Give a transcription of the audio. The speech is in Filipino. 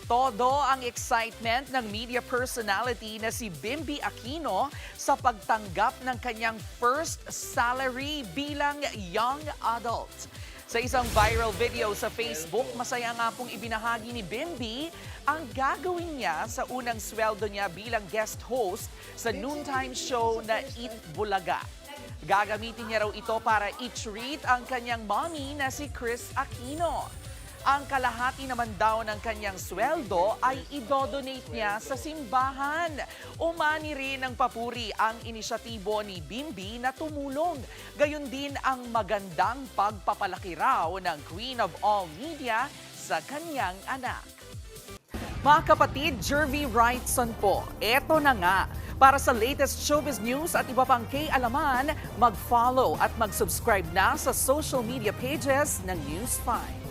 Todo ang excitement ng media personality na si Bimby Aquino sa pagtanggap ng kanyang first salary bilang young adult. Sa isang viral video sa Facebook, masaya nga pong ibinahagi ni Bimby ang gagawin niya sa unang sweldo niya bilang guest host sa noontime show na Eat Bulaga. Gagamitin niya raw ito para i-treat ang kanyang mommy na si Kris Aquino. Ang kalahati naman daw ng kanyang sweldo ay idodonate niya sa simbahan. Umani rin ng papuri ang inisyatibo ni Bimby na tumulong. Gayon din ang magandang pagpapalaki raw ng Queen of All Media sa kanyang anak. Mga kapatid, Jervy Wrightson po, eto na nga. Para sa latest showbiz news at iba pang K-alaman, mag-follow at mag-subscribe na sa social media pages ng News 5.